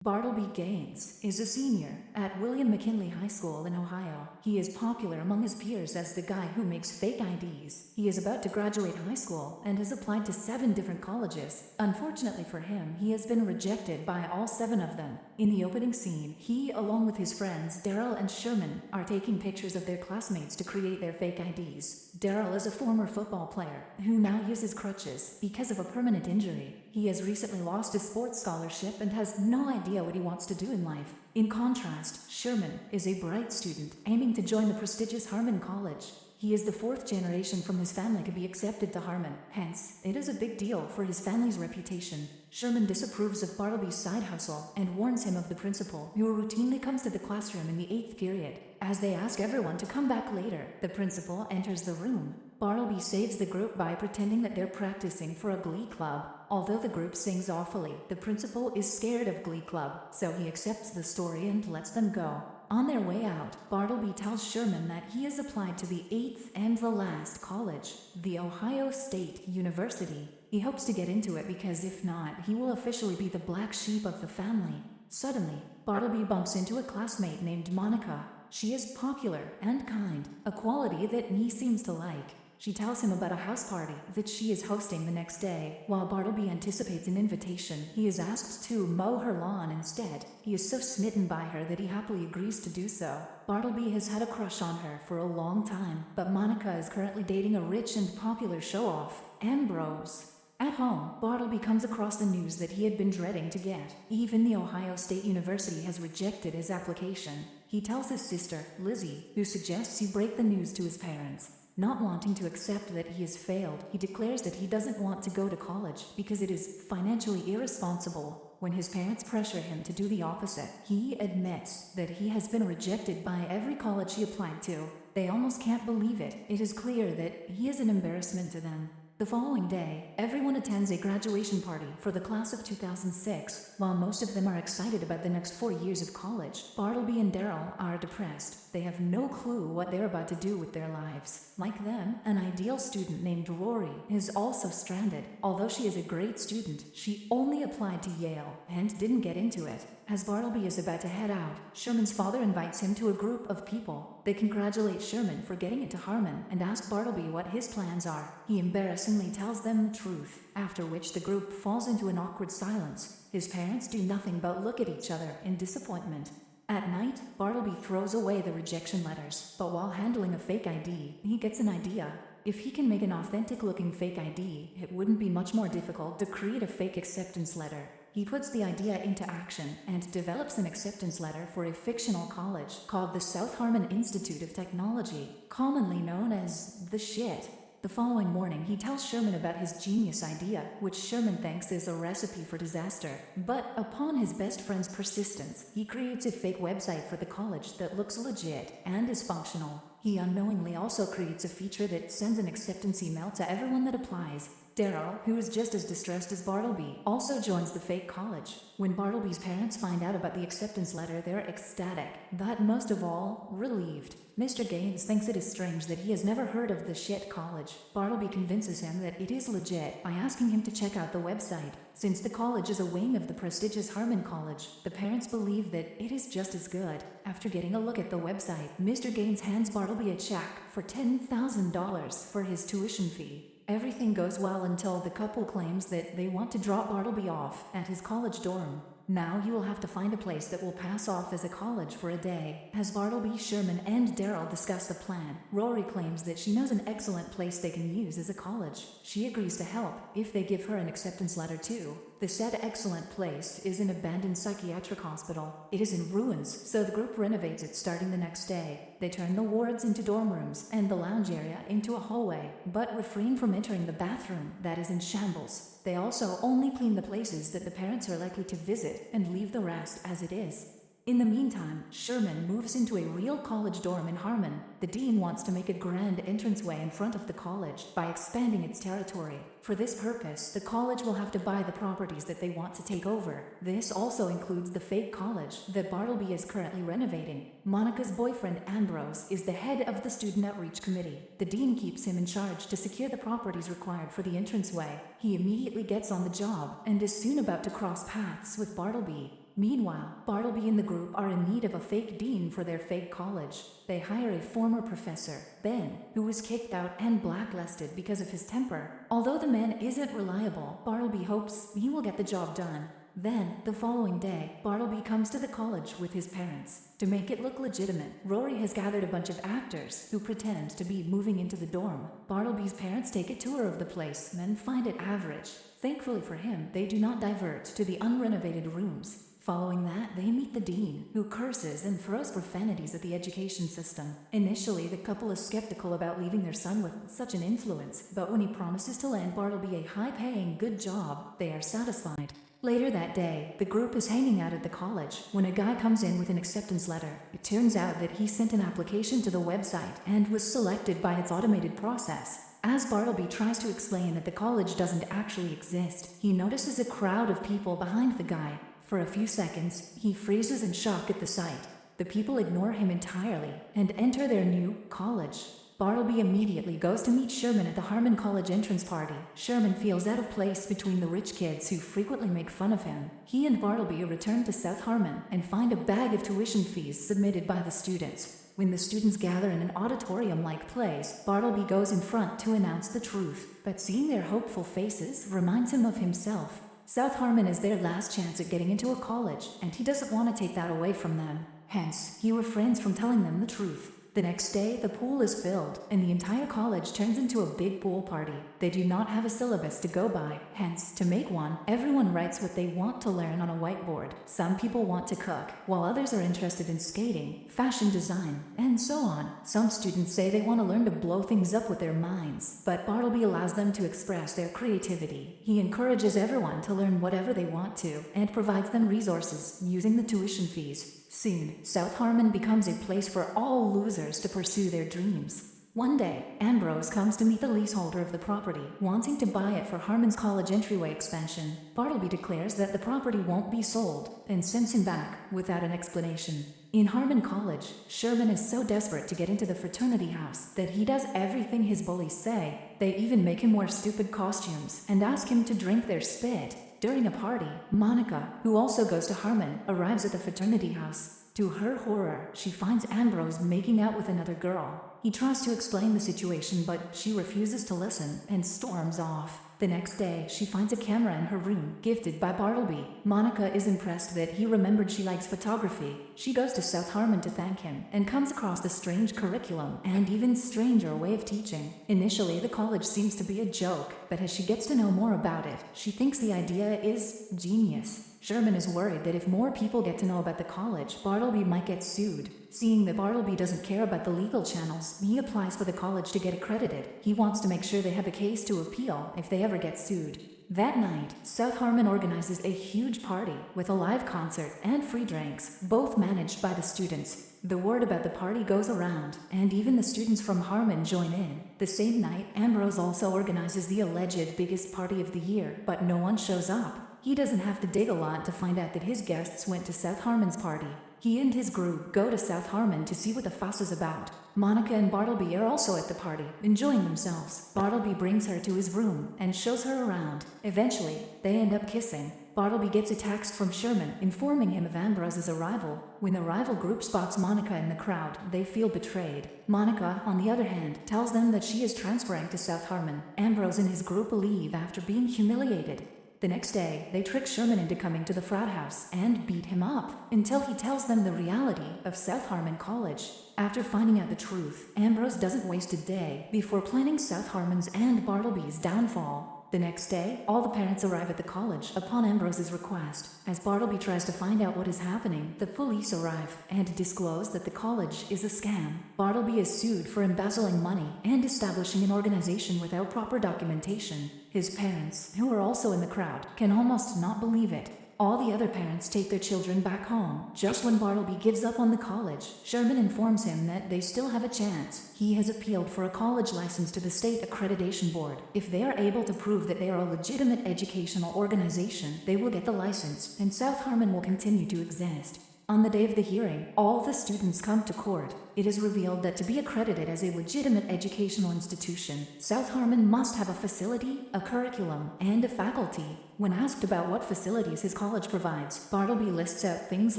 Bartleby Gaines is a senior at William McKinley High School in Ohio. He is popular among his peers as the guy who makes fake IDs. He is about to graduate high school and has applied to 7 different colleges. Unfortunately for him, he has been rejected by all 7 of them. In the opening scene, he, along with his friends Daryl and Sherman, are taking pictures of their classmates to create their fake IDs. Daryl is a former football player who now uses crutches because of a permanent injury. He has recently lost his sports scholarship and has no idea what he wants to do in life. In contrast, Sherman is a bright student aiming to join the prestigious Harmon College. He is the 4th generation from his family to be accepted to Harmon, hence, it is a big deal for his family's reputation. Sherman disapproves of Bartleby's side hustle and warns him of the principal, who routinely comes to the classroom in the 8th period. As they ask everyone to come back later, the principal enters the room. Bartleby saves the group by pretending that they're practicing for a glee club. Although the group sings awfully, the principal is scared of glee club, so he accepts the story and lets them go. On their way out, Bartleby tells Sherman that he has applied to the 8th and the last college, the Ohio State University. He hopes to get into it because if not, he will officially be the black sheep of the family. Suddenly, Bartleby bumps into a classmate named Monica. She is popular and kind, a quality that he seems to like. She tells him about a house party that she is hosting the next day. While Bartleby anticipates an invitation, he is asked to mow her lawn instead. He is so smitten by her that he happily agrees to do so. Bartleby has had a crush on her for a long time, but Monica is currently dating a rich and popular show-off, Ambrose. At home, Bartleby comes across the news that he had been dreading to get. Even the Ohio State University has rejected his application. He tells his sister, Lizzie, who suggests he break the news to his parents. Not wanting to accept that he has failed, he declares that he doesn't want to go to college because it is financially irresponsible. When his parents pressure him to do the opposite, he admits that he has been rejected by every college he applied to. They almost can't believe it. It is clear that he is an embarrassment to them. The following day, everyone attends a graduation party for the class of 2006. While most of them are excited about the next 4 years of college, Bartleby and Daryl are depressed. They have no clue what they're about to do with their lives. Like them, an ideal student named Rory is also stranded. Although she is a great student, she only applied to Yale and didn't get into it. As Bartleby is about to head out, Sherman's father invites him to a group of people. They congratulate Sherman for getting into Harmon and ask Bartleby what his plans are. He embarrassingly tells them the truth, after which the group falls into an awkward silence. His parents do nothing but look at each other in disappointment. At night, Bartleby throws away the rejection letters, but while handling a fake ID, he gets an idea. If he can make an authentic-looking fake ID, it wouldn't be much more difficult to create a fake acceptance letter. He puts the idea into action and develops an acceptance letter for a fictional college called the South Harmon Institute of Technology, commonly known as the Shit. The following morning, he tells Sherman about his genius idea, which Sherman thinks is a recipe for disaster. But upon his best friend's persistence, he creates a fake website for the college that looks legit and is functional. He unknowingly also creates a feature that sends an acceptance email to everyone that applies. Daryl, who is just as distressed as Bartleby, also joins the fake college. When Bartleby's parents find out about the acceptance letter, they're ecstatic, but most of all, relieved. Mr. Gaines thinks it is strange that he has never heard of the Shit college. Bartleby convinces him that it is legit by asking him to check out the website. Since the college is a wing of the prestigious Harmon College, the parents believe that it is just as good. After getting a look at the website, Mr. Gaines hands Bartleby a check for $10,000 for his tuition fee. Everything goes well until the couple claims that they want to drop Bartleby off at his college dorm. Now he will have to find a place that will pass off as a college for a day. As Bartleby, Sherman, and Daryl discuss the plan, Rory claims that she knows an excellent place they can use as a college. She agrees to help if they give her an acceptance letter too. The said excellent place is an abandoned psychiatric hospital. It is in ruins, so the group renovates it starting the next day. They turn the wards into dorm rooms and the lounge area into a hallway, but refrain from entering the bathroom that is in shambles. They also only clean the places that the parents are likely to visit and leave the rest as it is. In the meantime, Sherman moves into a real college dorm in Harmon. The dean wants to make a grand entranceway in front of the college by expanding its territory. For this purpose, the college will have to buy the properties that they want to take over. This also includes the fake college that Bartleby is currently renovating. Monica's boyfriend Ambrose is the head of the student outreach committee. The dean keeps him in charge to secure the properties required for the entranceway. He immediately gets on the job and is soon about to cross paths with Bartleby. Meanwhile, Bartleby and the group are in need of a fake dean for their fake college. They hire a former professor, Ben, who was kicked out and blacklisted because of his temper. Although the man isn't reliable, Bartleby hopes he will get the job done. Then, the following day, Bartleby comes to the college with his parents. To make it look legitimate, Rory has gathered a bunch of actors who pretend to be moving into the dorm. Bartleby's parents take a tour of the place and find it average. Thankfully for him, they do not divert to the unrenovated rooms. Following that, they meet the dean, who curses and throws profanities at the education system. Initially, the couple is skeptical about leaving their son with such an influence, but when he promises to land Bartleby a high-paying, good job, they are satisfied. Later that day, the group is hanging out at the college when a guy comes in with an acceptance letter. It turns out that he sent an application to the website and was selected by its automated process. As Bartleby tries to explain that the college doesn't actually exist, he notices a crowd of people behind the guy. For a few seconds, he freezes in shock at the sight. The people ignore him entirely and enter their new college. Bartleby immediately goes to meet Sherman at the Harmon College entrance party. Sherman feels out of place between the rich kids who frequently make fun of him. He and Bartleby return to South Harmon and find a bag of tuition fees submitted by the students. When the students gather in an auditorium-like place, Bartleby goes in front to announce the truth. But seeing their hopeful faces reminds him of himself. South Harmon is their last chance at getting into a college, and he doesn't want to take that away from them. Hence, he refrains from telling them the truth. The next day, the pool is filled, and the entire college turns into a big pool party. They do not have a syllabus to go by, hence, to make one, everyone writes what they want to learn on a whiteboard. Some people want to cook, while others are interested in skating, fashion design, and so on. Some students say they want to learn to blow things up with their minds, but Bartleby allows them to express their creativity. He encourages everyone to learn whatever they want to, and provides them resources using the tuition fees. Soon, South Harmon becomes a place for all losers to pursue their dreams. One day, Ambrose comes to meet the leaseholder of the property, wanting to buy it for Harmon's college entryway expansion. Bartleby declares that the property won't be sold, and sends him back without an explanation. In Harmon College, Sherman is so desperate to get into the fraternity house that he does everything his bullies say. They even make him wear stupid costumes and ask him to drink their spit. During a party, Monica, who also goes to Harmon, arrives at the fraternity house. To her horror, she finds Ambrose making out with another girl. He tries to explain the situation, but she refuses to listen and storms off. The next day, she finds a camera in her room, gifted by Bartleby. Monica is impressed that he remembered she likes photography. She goes to South Harmon to thank him, and comes across the strange curriculum and even stranger way of teaching. Initially, the college seems to be a joke, but as she gets to know more about it, she thinks the idea is genius. Sherman is worried that if more people get to know about the college, Bartleby might get sued. Seeing that Bartleby doesn't care about the legal channels, he applies for the college to get accredited. He wants to make sure they have a case to appeal if they ever get sued. That night, South Harmon organizes a huge party with a live concert and free drinks, both managed by the students. The word about the party goes around, and even the students from Harmon join in. The same night, Ambrose also organizes the alleged biggest party of the year, but no one shows up. He doesn't have to dig a lot to find out that his guests went to South Harmon's party. He and his group go to South Harmon to see what the fuss is about. Monica and Bartleby are also at the party, enjoying themselves. Bartleby brings her to his room and shows her around. Eventually, they end up kissing. Bartleby gets a text from Sherman informing him of Ambrose's arrival. When the rival group spots Monica in the crowd, they feel betrayed. Monica, on the other hand, tells them that she is transferring to South Harmon. Ambrose and his group leave after being humiliated. The next day, they trick Sherman into coming to the frat house and beat him up until he tells them the reality of South Harmon College. After finding out the truth, Ambrose doesn't waste a day before planning South Harmon's and Bartleby's downfall. The next day, all the parents arrive at the college upon Ambrose's request. As Bartleby tries to find out what is happening, the police arrive and disclose that the college is a scam. Bartleby is sued for embezzling money and establishing an organization without proper documentation. His parents, who are also in the crowd, can almost not believe it. All the other parents take their children back home. Just when Bartleby gives up on the college, Sherman informs him that they still have a chance. He has appealed for a college license to the State Accreditation Board. If they are able to prove that they are a legitimate educational organization, they will get the license, and South Harmon will continue to exist. On the day of the hearing, all the students come to court. It is revealed that to be accredited as a legitimate educational institution, South Harmon must have a facility, a curriculum, and a faculty. When asked about what facilities his college provides, Bartleby lists out things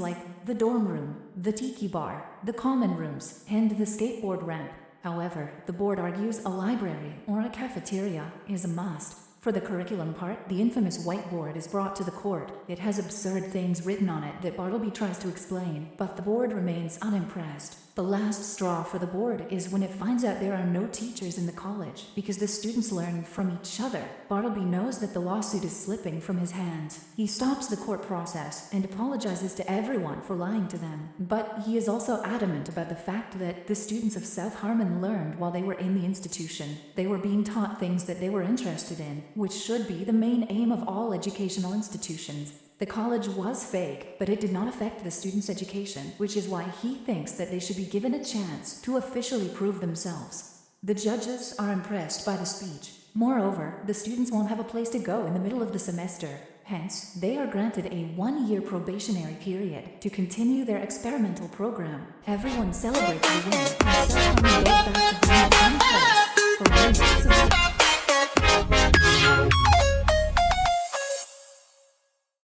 like the dorm room, the tiki bar, the common rooms, and the skateboard ramp. However, the board argues a library or a cafeteria is a must. For the curriculum part, the infamous whiteboard is brought to the court. It has absurd things written on it that Bartleby tries to explain, but the board remains unimpressed. The last straw for the board is when it finds out there are no teachers in the college because the students learn from each other. Bartleby knows that the lawsuit is slipping from his hands. He stops the court process and apologizes to everyone for lying to them. But he is also adamant about the fact that the students of South Harmon learned while they were in the institution. They were being taught things that they were interested in, which should be the main aim of all educational institutions. The college was fake, but it did not affect the students' education, which is why he thinks that they should be given a chance to officially prove themselves. The judges are impressed by the speech. Moreover, the students won't have a place to go in the middle of the semester. Hence, they are granted a 1-year probationary period to continue their experimental program. Everyone celebrates the win, and South Harmon goes back to being